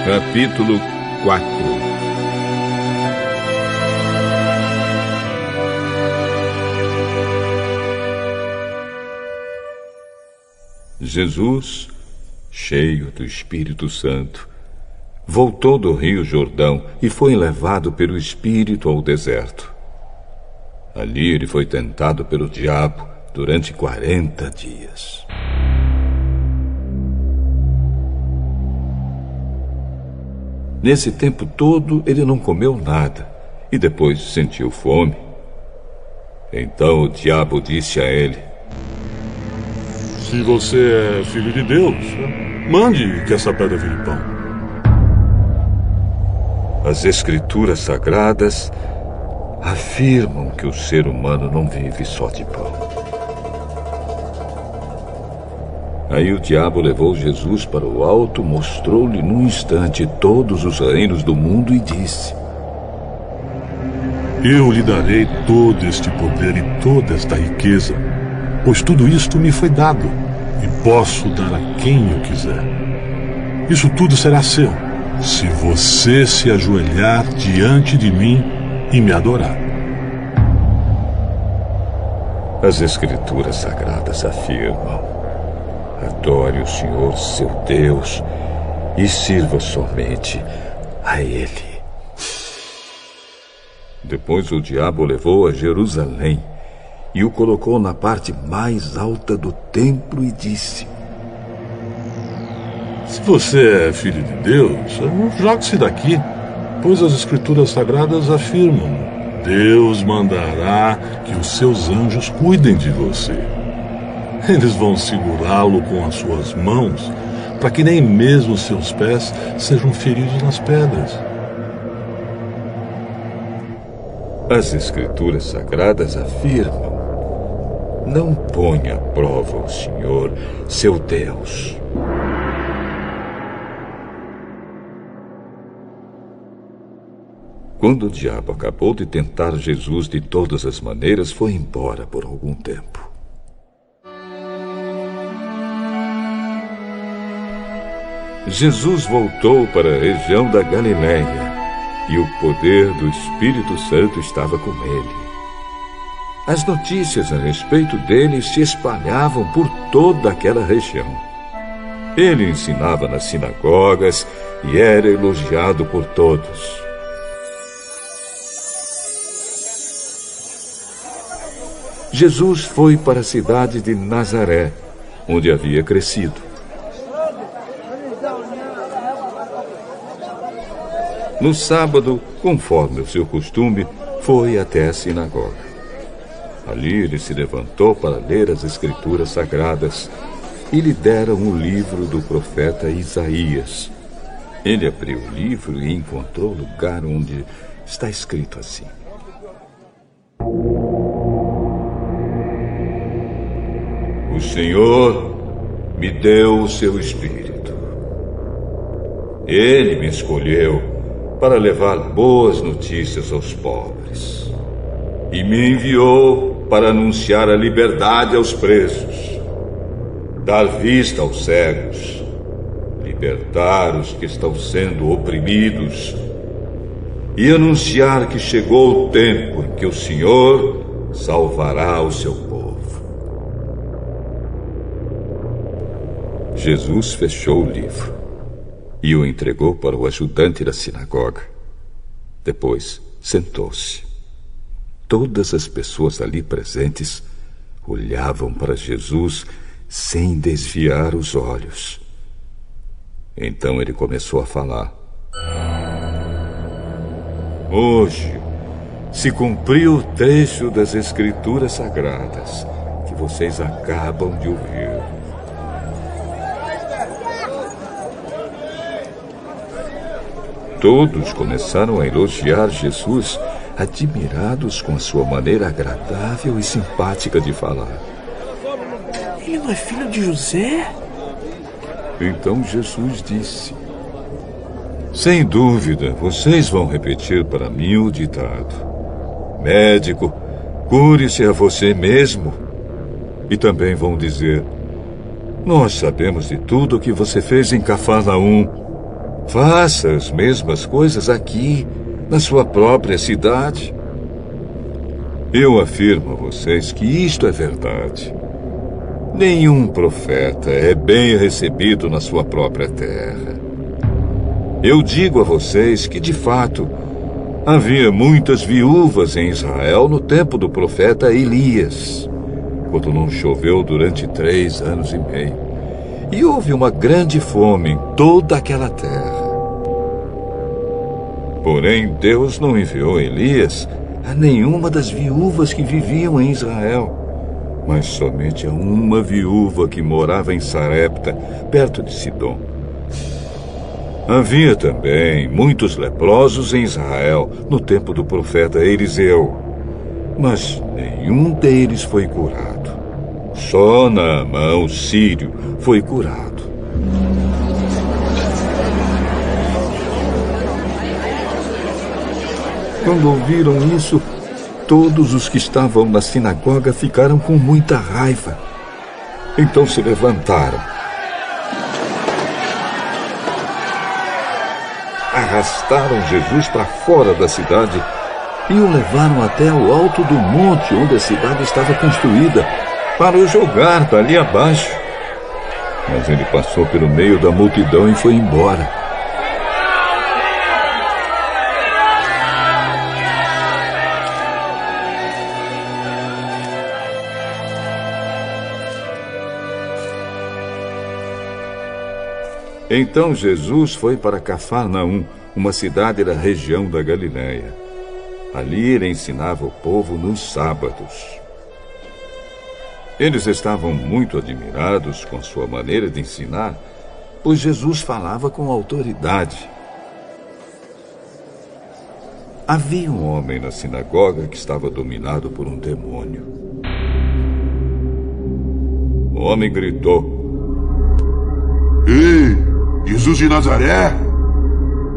Capítulo 4. Jesus, cheio do Espírito Santo, voltou do Rio Jordão e foi levado pelo Espírito ao deserto. Ali ele foi tentado pelo diabo durante 40 dias. Nesse tempo todo ele não comeu nada e depois sentiu fome. Então o diabo disse a ele: Se você é filho de Deus, mande que essa pedra vire pão. As Escrituras Sagradas afirmam que o ser humano não vive só de pão. Aí o diabo levou Jesus para o alto, mostrou-lhe num instante todos os reinos do mundo e disse: Eu lhe darei todo este poder e toda esta riqueza, pois tudo isto me foi dado, e posso dar a quem eu quiser. Isso tudo será seu, se você se ajoelhar diante de mim e me adorar. As Escrituras Sagradas afirmam: adore o Senhor, seu Deus, e sirva somente a Ele. Depois o diabo o levou a Jerusalém e o colocou na parte mais alta do templo e disse: Se você é filho de Deus, jogue-se daqui, pois as Escrituras Sagradas afirmam: Deus mandará que os seus anjos cuidem de você. Eles vão segurá-lo com as suas mãos, para que nem mesmo seus pés sejam feridos nas pedras. As Escrituras Sagradas afirmam: não ponha à prova o Senhor, seu Deus. Quando o diabo acabou de tentar Jesus de todas as maneiras, foi embora por algum tempo. Jesus voltou para a região da Galiléia e o poder do Espírito Santo estava com ele. As notícias a respeito dele se espalhavam por toda aquela região. Ele ensinava nas sinagogas e era elogiado por todos. Jesus foi para a cidade de Nazaré, onde havia crescido. No sábado, conforme o seu costume, foi até a sinagoga. Ali ele se levantou para ler as Escrituras Sagradas e lhe deram o livro do profeta Isaías. Ele abriu o livro e encontrou o lugar onde está escrito assim: O Senhor me deu o seu Espírito. Ele me escolheu para levar boas notícias aos pobres, e me enviou para anunciar a liberdade aos presos, dar vista aos cegos, libertar os que estão sendo oprimidos e anunciar que chegou o tempo em que o Senhor salvará o seu povo. Jesus fechou o livro e o entregou para o ajudante da sinagoga. Depois, sentou-se. Todas as pessoas ali presentes olhavam para Jesus sem desviar os olhos. Então ele começou a falar: Hoje se cumpriu o trecho das Escrituras Sagradas que vocês acabam de ouvir. Todos começaram a elogiar Jesus, admirados com a sua maneira agradável e simpática de falar. Ele não é filho de José? Então Jesus disse: Sem dúvida, vocês vão repetir para mim o ditado: Médico, cure-se a você mesmo. E também vão dizer: Nós sabemos de tudo o que você fez em Cafarnaum. Faça as mesmas coisas aqui, na sua própria cidade. Eu afirmo a vocês que isto é verdade. Nenhum profeta é bem recebido na sua própria terra. Eu digo a vocês que, de fato, havia muitas viúvas em Israel no tempo do profeta Elias, quando não choveu durante 3 anos e meio, e houve uma grande fome em toda aquela terra. Porém, Deus não enviou Elias a nenhuma das viúvas que viviam em Israel, mas somente a uma viúva que morava em Sarepta, perto de Sidom. Havia também muitos leprosos em Israel no tempo do profeta Eliseu, mas nenhum deles foi curado. Só Naamã, o sírio, foi curado. Quando ouviram isso, todos os que estavam na sinagoga ficaram com muita raiva. Então se levantaram, arrastaram Jesus para fora da cidade e o levaram até o alto do monte onde a cidade estava construída, para o jogar dali abaixo. Mas ele passou pelo meio da multidão e foi embora. Então Jesus foi para Cafarnaum, uma cidade da região da Galiléia. Ali ele ensinava o povo nos sábados. Eles estavam muito admirados com sua maneira de ensinar, pois Jesus falava com autoridade. Havia um homem na sinagoga que estava dominado por um demônio. O homem gritou: Ei, Jesus de Nazaré,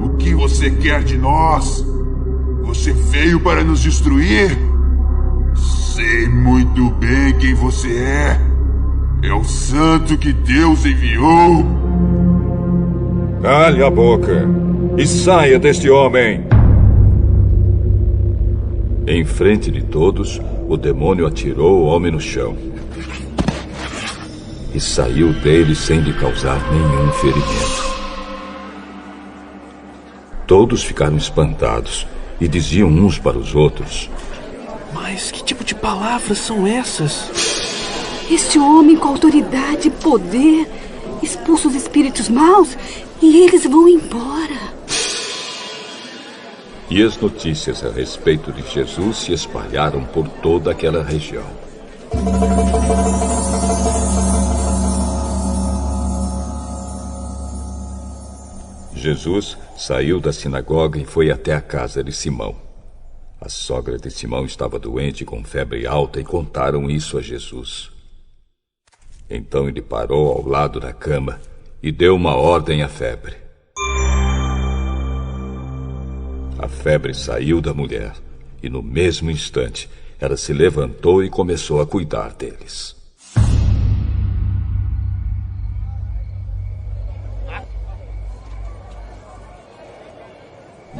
o que você quer de nós? Você veio para nos destruir? Sei muito bem quem você é. É o santo que Deus enviou. Cale a boca e saia deste homem. Em frente de todos, o demônio atirou o homem no chão e saiu dele sem lhe causar nenhum ferimento. Todos ficaram espantados e diziam uns para os outros: Mas que tipo de palavras são essas? Este homem com autoridade e poder expulsa os espíritos maus e eles vão embora. E as notícias a respeito de Jesus se espalharam por toda aquela região. Jesus saiu da sinagoga e foi até a casa de Simão. A sogra de Simão estava doente com febre alta e contaram isso a Jesus. Então ele parou ao lado da cama e deu uma ordem à febre. A febre saiu da mulher e no mesmo instante ela se levantou e começou a cuidar deles.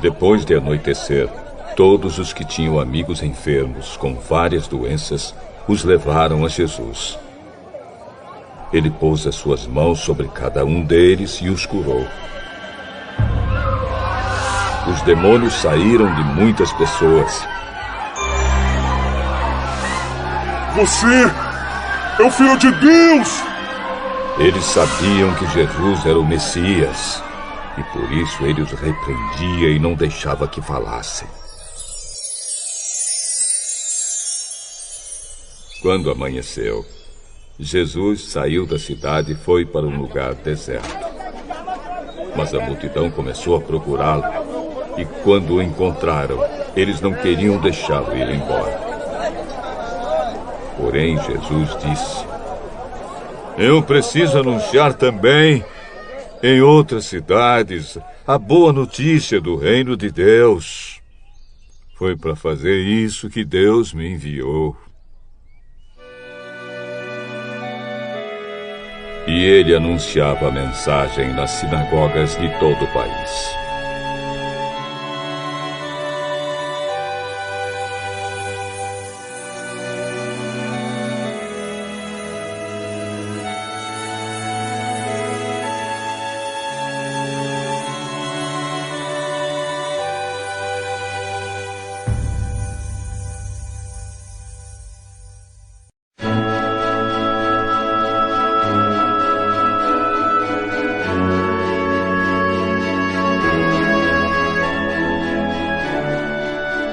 Depois de anoitecer, todos os que tinham amigos enfermos com várias doenças os levaram a Jesus. Ele pôs as suas mãos sobre cada um deles e os curou. Os demônios saíram de muitas pessoas. Você é o Filho de Deus! Eles sabiam que Jesus era o Messias, e por isso ele os repreendia e não deixava que falassem. Quando amanheceu, Jesus saiu da cidade e foi para um lugar deserto. Mas a multidão começou a procurá-lo, e quando o encontraram, eles não queriam deixá-lo ir embora. Porém, Jesus disse: Eu preciso anunciar também em outras cidades a boa notícia do reino de Deus. Foi para fazer isso que Deus me enviou. E ele anunciava a mensagem nas sinagogas de todo o país.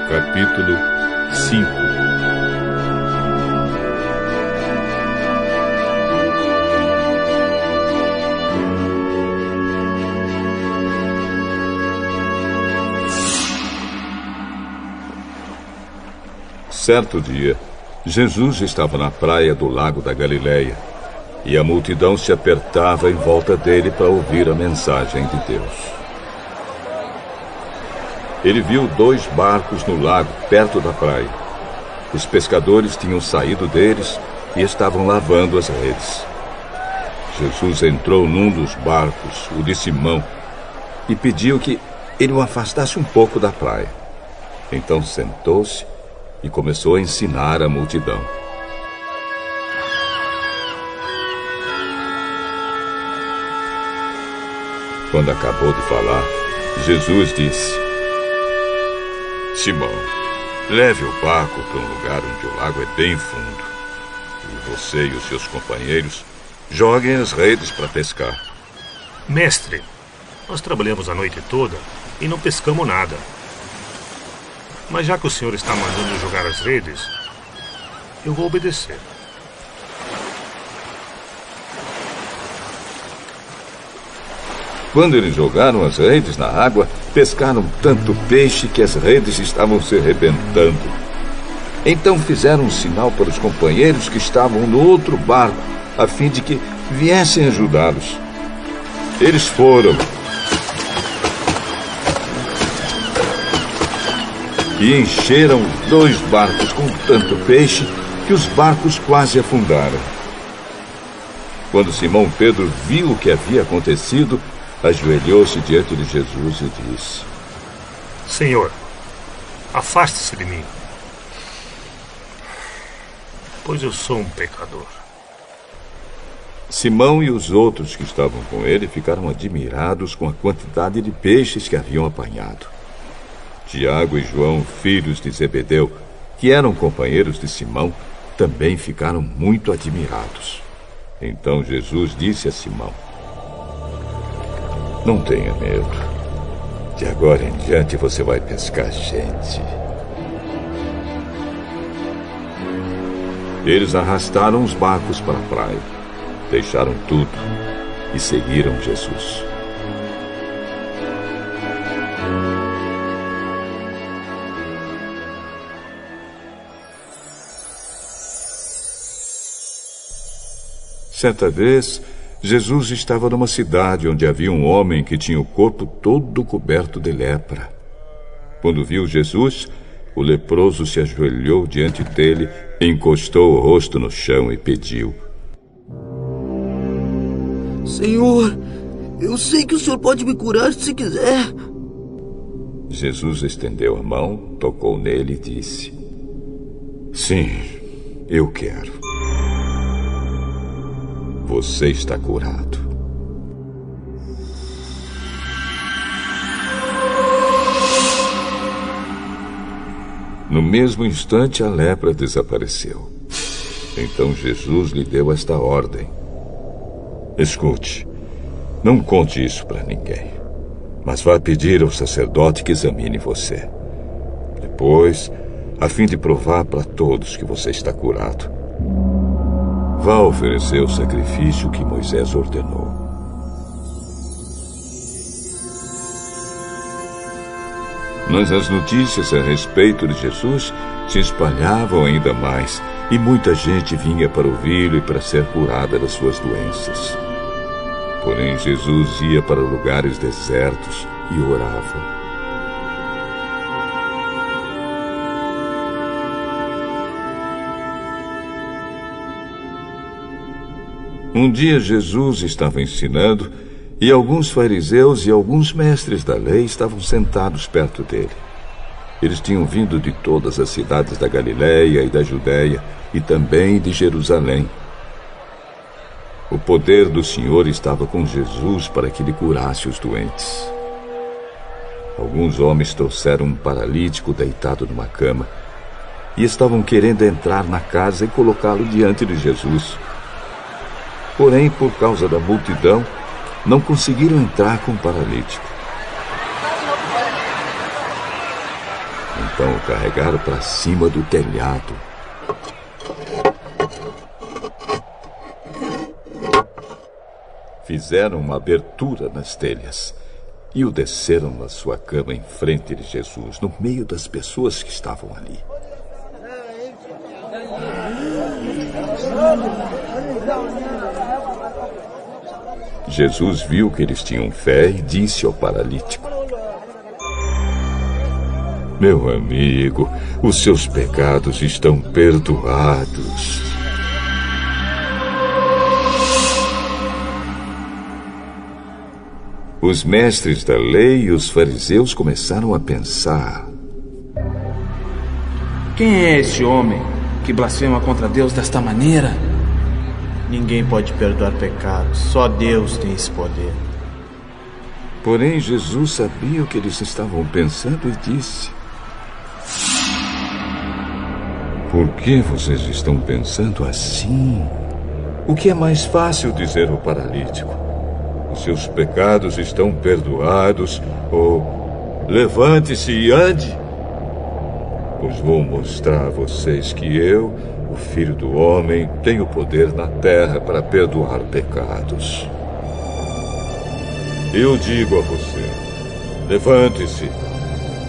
Capítulo 5. Certo dia, Jesus estava na praia do Lago da Galileia e a multidão se apertava em volta dele para ouvir a mensagem de Deus. Ele viu 2 barcos no lago, perto da praia. Os pescadores tinham saído deles e estavam lavando as redes. Jesus entrou num dos barcos, o de Simão, e pediu que ele o afastasse um pouco da praia. Então sentou-se e começou a ensinar a multidão. Quando acabou de falar, Jesus disse: Simão, leve o barco para um lugar onde o lago é bem fundo. E você e os seus companheiros joguem as redes para pescar. Mestre, nós trabalhamos a noite toda e não pescamos nada. Mas já que o senhor está mandando jogar as redes, eu vou obedecer. Quando eles jogaram as redes na água, pescaram tanto peixe que as redes estavam se arrebentando. Então fizeram um sinal para os companheiros que estavam no outro barco, a fim de que viessem ajudá-los. Eles foram e encheram os 2 barcos com tanto peixe que os barcos quase afundaram. Quando Simão Pedro viu o que havia acontecido, ajoelhou-se diante de Jesus e disse: Senhor, afaste-se de mim, pois eu sou um pecador. Simão e os outros que estavam com ele ficaram admirados com a quantidade de peixes que haviam apanhado. Tiago e João, filhos de Zebedeu, que eram companheiros de Simão, também ficaram muito admirados. Então Jesus disse a Simão: Não tenha medo. De agora em diante você vai pescar gente. Eles arrastaram os barcos para a praia, deixaram tudo e seguiram Jesus. Certa vez, Jesus estava numa cidade onde havia um homem que tinha o corpo todo coberto de lepra. Quando viu Jesus, o leproso se ajoelhou diante dele, encostou o rosto no chão e pediu: Senhor, eu sei que o senhor pode me curar se quiser. Jesus estendeu a mão, tocou nele e disse: Sim, eu quero. Você está curado. No mesmo instante, a lepra desapareceu. Então Jesus lhe deu esta ordem: Escute, não conte isso para ninguém, mas vá pedir ao sacerdote que examine você. Depois, a fim de provar para todos que você está curado, vá oferecer o sacrifício que Moisés ordenou. Mas as notícias a respeito de Jesus se espalhavam ainda mais, e muita gente vinha para ouvi-lo e para ser curada das suas doenças. Porém, Jesus ia para lugares desertos e orava. Um dia Jesus estava ensinando e alguns fariseus e alguns mestres da lei estavam sentados perto dele. Eles tinham vindo de todas as cidades da Galiléia e da Judéia e também de Jerusalém. O poder do Senhor estava com Jesus para que lhe curasse os doentes. Alguns homens trouxeram um paralítico deitado numa cama e estavam querendo entrar na casa e colocá-lo diante de Jesus. Porém, por causa da multidão, não conseguiram entrar com o paralítico. Então o carregaram para cima do telhado. Fizeram uma abertura nas telhas e o desceram na sua cama em frente de Jesus, no meio das pessoas que estavam ali. Jesus viu que eles tinham fé e disse ao paralítico: meu amigo, os seus pecados estão perdoados. Os mestres da lei e os fariseus começaram a pensar: quem é esse homem que blasfema contra Deus desta maneira? Ninguém pode perdoar pecados, só Deus tem esse poder. Porém, Jesus sabia o que eles estavam pensando e disse: por que vocês estão pensando assim? O que é mais fácil dizer ao paralítico: os seus pecados estão perdoados, ou levante-se e ande? Pois vou mostrar a vocês que eu, o Filho do Homem, tenho poder na terra para perdoar pecados. Eu digo a você: levante-se,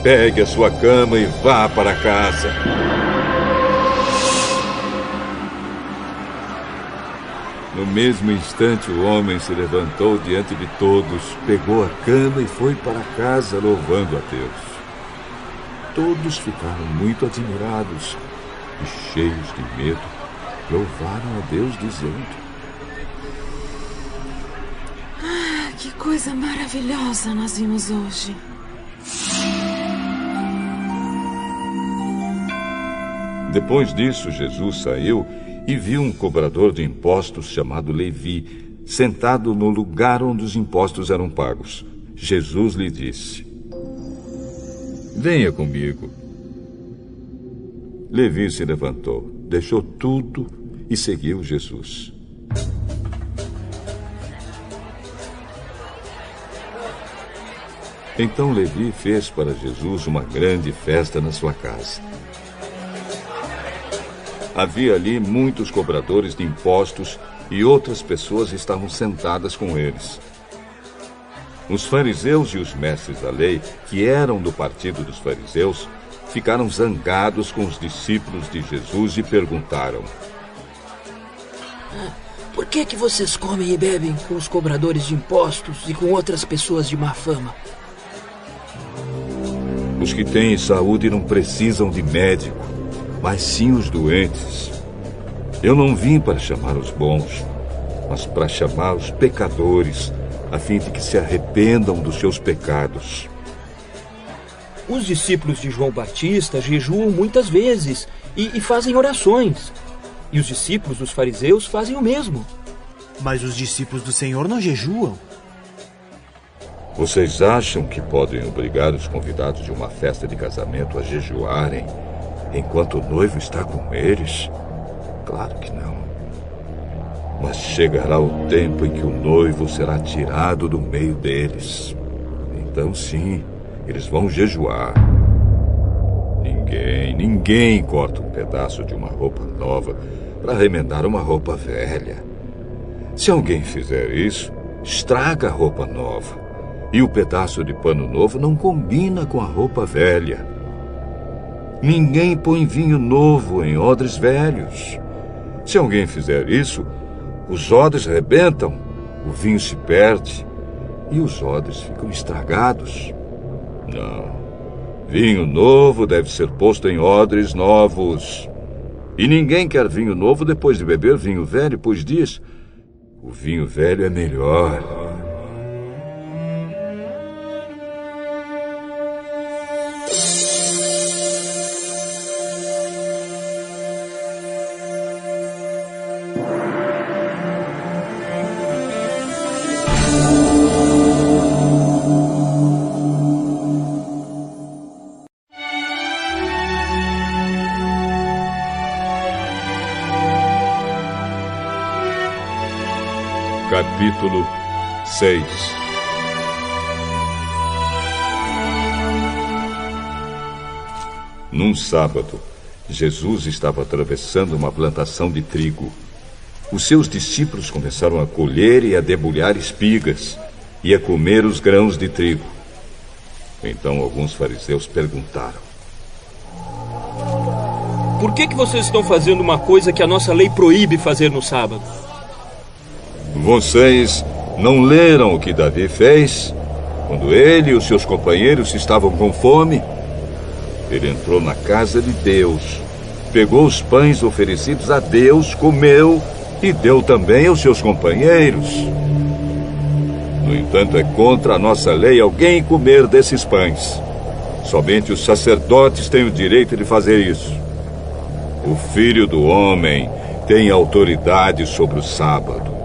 pegue a sua cama e vá para casa. No mesmo instante, o homem se levantou diante de todos, pegou a cama e foi para casa louvando a Deus. Todos ficaram muito admirados e, cheios de medo, louvaram a Deus dizendo: que coisa maravilhosa nós vimos hoje. Depois disso, Jesus saiu e viu um cobrador de impostos chamado Levi, sentado no lugar onde os impostos eram pagos. Jesus lhe disse: venha comigo. Levi se levantou, deixou tudo e seguiu Jesus. Então Levi fez para Jesus uma grande festa na sua casa. Havia ali muitos cobradores de impostos e outras pessoas estavam sentadas com eles. Os fariseus e os mestres da lei, que eram do partido dos fariseus, ficaram zangados com os discípulos de Jesus e perguntaram: por que vocês comem e bebem com os cobradores de impostos e com outras pessoas de má fama? Os que têm saúde não precisam de médico, mas sim os doentes. Eu não vim para chamar os bons, mas para chamar os pecadores, a fim de que se arrependam dos seus pecados. Os discípulos de João Batista jejuam muitas vezes e fazem orações. E os discípulos dos fariseus fazem o mesmo. Mas os discípulos do Senhor não jejuam. Vocês acham que podem obrigar os convidados de uma festa de casamento a jejuarem enquanto o noivo está com eles? Claro que não. Mas chegará o tempo em que o noivo será tirado do meio deles. Então sim, eles vão jejuar. Ninguém corta um pedaço de uma roupa nova para remendar uma roupa velha. Se alguém fizer isso, estraga a roupa nova. E o pedaço de pano novo não combina com a roupa velha. Ninguém põe vinho novo em odres velhos. Se alguém fizer isso, os odres rebentam, o vinho se perde e os odres ficam estragados. Não. Vinho novo deve ser posto em odres novos. E ninguém quer vinho novo depois de beber vinho velho, pois diz: O vinho velho é melhor. Capítulo 6. Num sábado, Jesus estava atravessando uma plantação de trigo. Os seus discípulos começaram a colher e a debulhar espigas e a comer os grãos de trigo. Então alguns fariseus perguntaram: Por que vocês estão fazendo uma coisa que a nossa lei proíbe fazer no sábado? Vocês não leram o que Davi fez quando ele e os seus companheiros estavam com fome? Ele entrou na casa de Deus, pegou os pães oferecidos a Deus, comeu e deu também aos seus companheiros. No entanto, é contra a nossa lei alguém comer desses pães. Somente os sacerdotes têm o direito de fazer isso. O Filho do Homem tem autoridade sobre o sábado.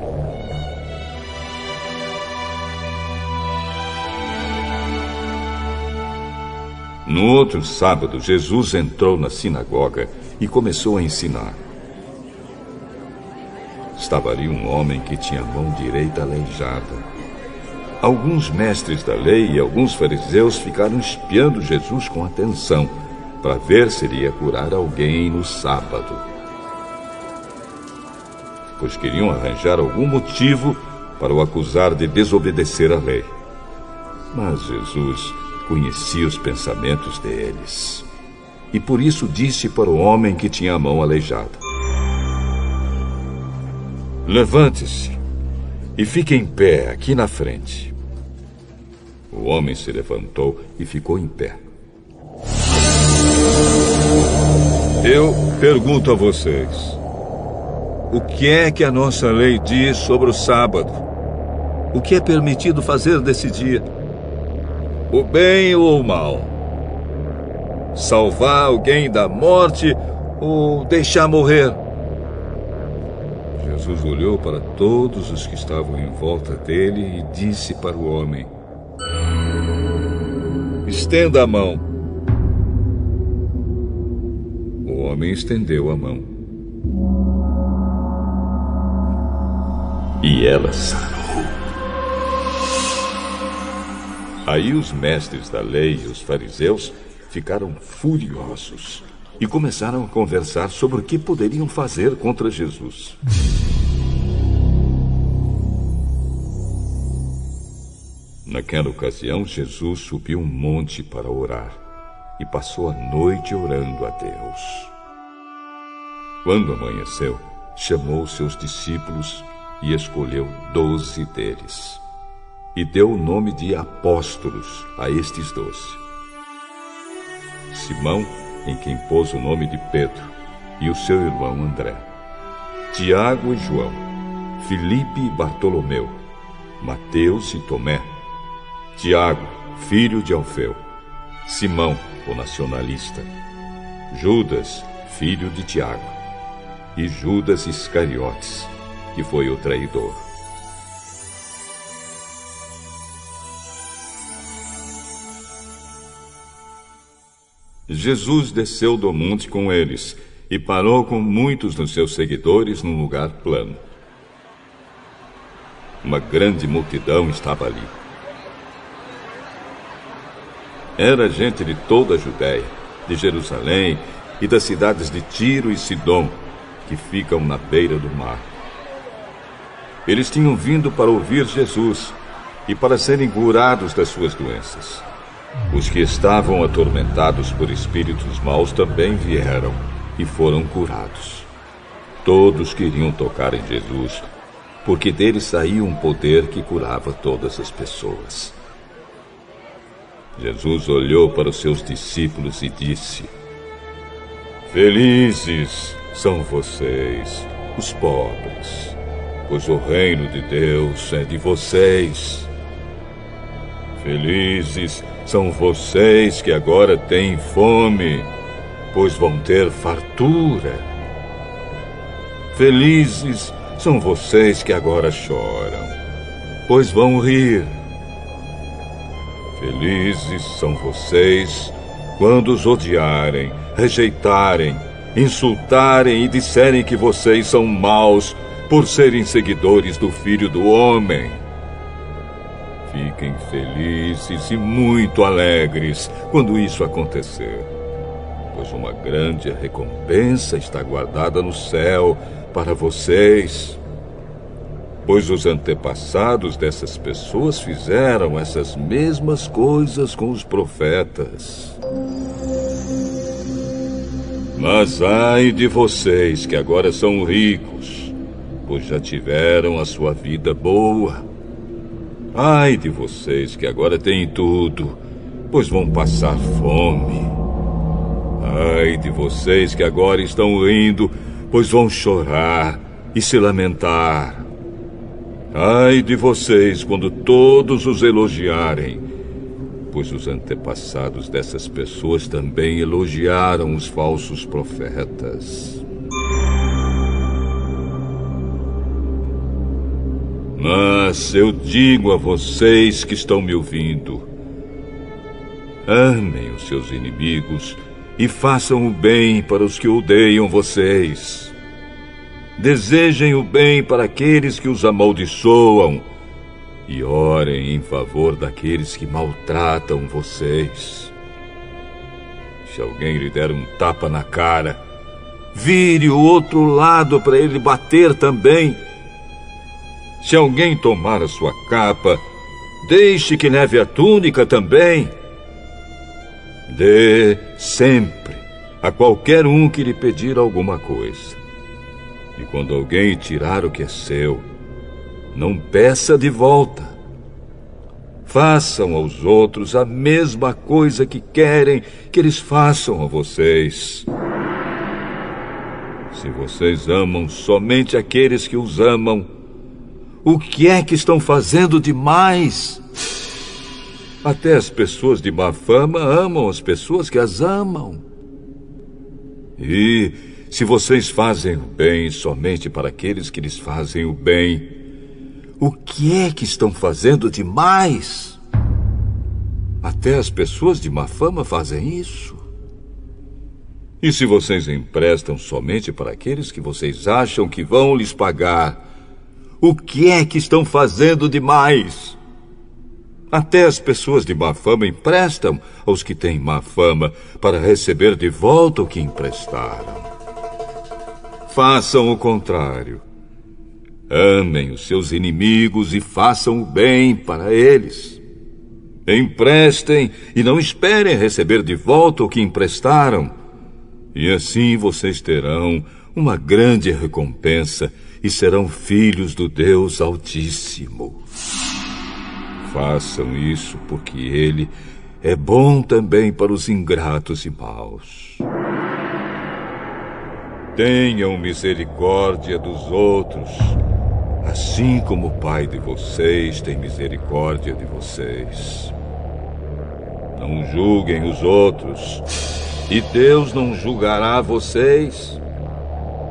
No outro sábado, Jesus entrou na sinagoga e começou a ensinar. Estava ali um homem que tinha a mão direita aleijada. Alguns mestres da lei e alguns fariseus ficaram espiando Jesus com atenção para ver se ele ia curar alguém no sábado, pois queriam arranjar algum motivo para o acusar de desobedecer à lei. Mas Jesus conhecia os pensamentos deles e por isso disse para o homem que tinha a mão aleijada: Levante-se e fique em pé aqui na frente. O homem se levantou e ficou em pé. Eu pergunto a vocês: o que é que a nossa lei diz sobre o sábado? O que é permitido fazer desse dia? O bem ou o mal? Salvar alguém da morte ou deixar morrer? Jesus olhou para todos os que estavam em volta dele e disse para o homem: Estenda a mão. O homem estendeu a mão. E ela sarou. Aí os mestres da lei e os fariseus ficaram furiosos e começaram a conversar sobre o que poderiam fazer contra Jesus. Naquela ocasião, Jesus subiu um monte para orar e passou a noite orando a Deus. Quando amanheceu, chamou seus discípulos e escolheu 12 deles. E deu o nome de apóstolos a estes 12. Simão, em quem pôs o nome de Pedro, e o seu irmão André. Tiago e João, Filipe e Bartolomeu, Mateus e Tomé, Tiago, filho de Alfeu, Simão, o nacionalista, Judas, filho de Tiago, e Judas Iscariotes, que foi o traidor. Jesus desceu do monte com eles e parou com muitos dos seus seguidores num lugar plano. Uma grande multidão estava ali. Era gente de toda a Judéia, de Jerusalém e das cidades de Tiro e Sidom, que ficam na beira do mar. Eles tinham vindo para ouvir Jesus e para serem curados das suas doenças. Os que estavam atormentados por espíritos maus também vieram e foram curados. Todos queriam tocar em Jesus, porque dele saía um poder que curava todas as pessoas. Jesus olhou para os seus discípulos e disse: Felizes são vocês, os pobres, pois o reino de Deus é de vocês. Felizes são vocês que agora têm fome, pois vão ter fartura. Felizes são vocês que agora choram, pois vão rir. Felizes são vocês quando os odiarem, rejeitarem, insultarem e disserem que vocês são maus por serem seguidores do Filho do Homem. Fiquem felizes e muito alegres quando isso acontecer, pois uma grande recompensa está guardada no céu para vocês. Pois os antepassados dessas pessoas fizeram essas mesmas coisas com os profetas. Mas ai de vocês que agora são ricos, pois já tiveram a sua vida boa. Ai de vocês que agora têm tudo, pois vão passar fome. Ai de vocês que agora estão rindo, pois vão chorar e se lamentar. Ai de vocês quando todos os elogiarem, pois os antepassados dessas pessoas também elogiaram os falsos profetas. Mas eu digo a vocês que estão me ouvindo: amem os seus inimigos e façam o bem para os que odeiam vocês. Desejem o bem para aqueles que os amaldiçoam e orem em favor daqueles que maltratam vocês. Se alguém lhe der um tapa na cara, vire o outro lado para ele bater também. Se alguém tomar a sua capa, deixe que leve a túnica também. Dê sempre a qualquer um que lhe pedir alguma coisa. E quando alguém tirar o que é seu, não peça de volta. Façam aos outros a mesma coisa que querem que eles façam a vocês. Se vocês amam somente aqueles que os amam, o que é que estão fazendo demais? Até as pessoas de má fama amam as pessoas que as amam. E se vocês fazem o bem somente para aqueles que lhes fazem o bem, o que é que estão fazendo demais? Até as pessoas de má fama fazem isso. E se vocês emprestam somente para aqueles que vocês acham que vão lhes pagar, o que é que estão fazendo demais? Até as pessoas de má fama emprestam aos que têm má fama para receber de volta o que emprestaram. Façam o contrário. Amem os seus inimigos e façam o bem para eles. Emprestem e não esperem receber de volta o que emprestaram. E assim vocês terão uma grande recompensa e serão filhos do Deus Altíssimo. Façam isso porque Ele é bom também para os ingratos e maus. Tenham misericórdia dos outros, assim como o Pai de vocês tem misericórdia de vocês. Não julguem os outros, e Deus não julgará vocês.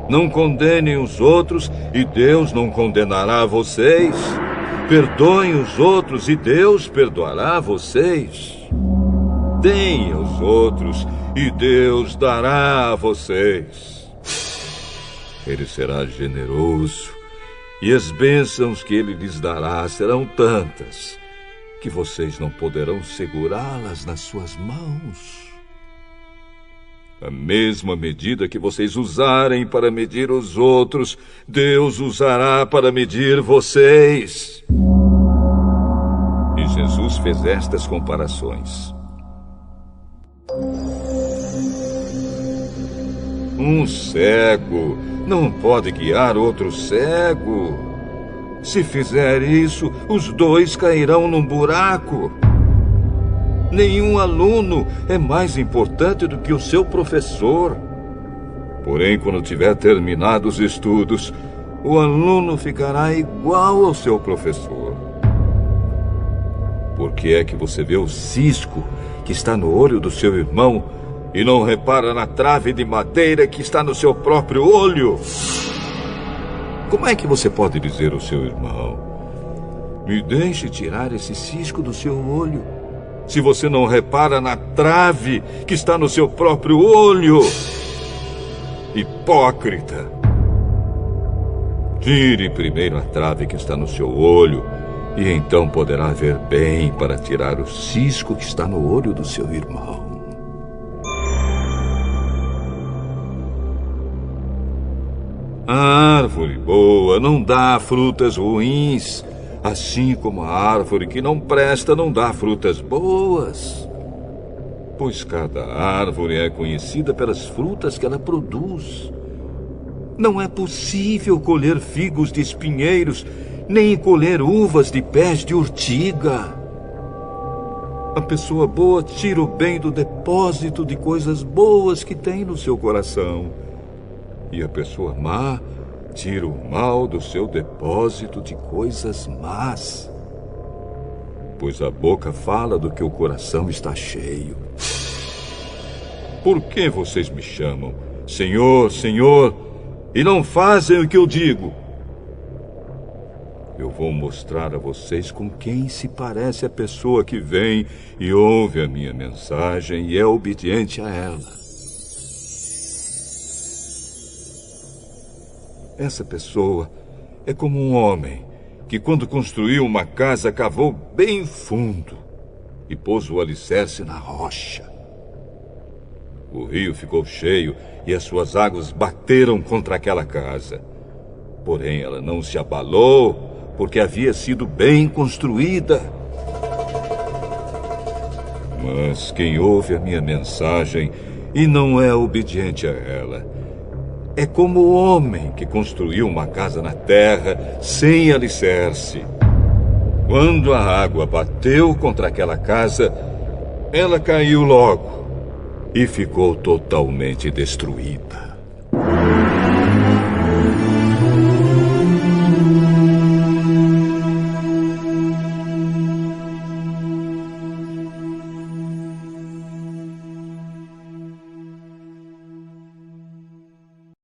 Não condenem os outros, e Deus não condenará vocês. Perdoem os outros, e Deus perdoará vocês. Deem aos outros, e Deus dará a vocês. Ele será generoso, e as bênçãos que Ele lhes dará serão tantas que vocês não poderão segurá-las nas suas mãos. A mesma medida que vocês usarem para medir os outros, Deus usará para medir vocês. E Jesus fez estas comparações. Um cego não pode guiar outro cego. Se fizer isso, os dois cairão num buraco. Nenhum aluno é mais importante do que o seu professor. Porém, quando tiver terminado os estudos, o aluno ficará igual ao seu professor. Por que é que você vê o cisco que está no olho do seu irmão e não repara na trave de madeira que está no seu próprio olho? Como é que você pode dizer ao seu irmão: me deixe tirar esse cisco do seu olho, se você não repara na trave que está no seu próprio olho? Hipócrita! Tire primeiro a trave que está no seu olho, e então poderá ver bem para tirar o cisco que está no olho do seu irmão. A árvore boa não dá frutas ruins, assim como a árvore que não presta não dá frutas boas. Pois cada árvore é conhecida pelas frutas que ela produz. Não é possível colher figos de espinheiros, nem colher uvas de pés de urtiga. A pessoa boa tira o bem do depósito de coisas boas que tem no seu coração. E a pessoa má tira o mal do seu depósito de coisas más. Pois a boca fala do que o coração está cheio. Por que vocês me chamam Senhor, Senhor, e não fazem o que eu digo? Eu vou mostrar a vocês com quem se parece a pessoa que vem e ouve a minha mensagem e é obediente a ela. Essa pessoa é como um homem que, quando construiu uma casa, cavou bem fundo e pôs o alicerce na rocha. O rio ficou cheio e as suas águas bateram contra aquela casa. Porém, ela não se abalou, porque havia sido bem construída. Mas quem ouve a minha mensagem e não é obediente a ela é como o homem que construiu uma casa na terra sem alicerce. Quando a água bateu contra aquela casa, ela caiu logo e ficou totalmente destruída.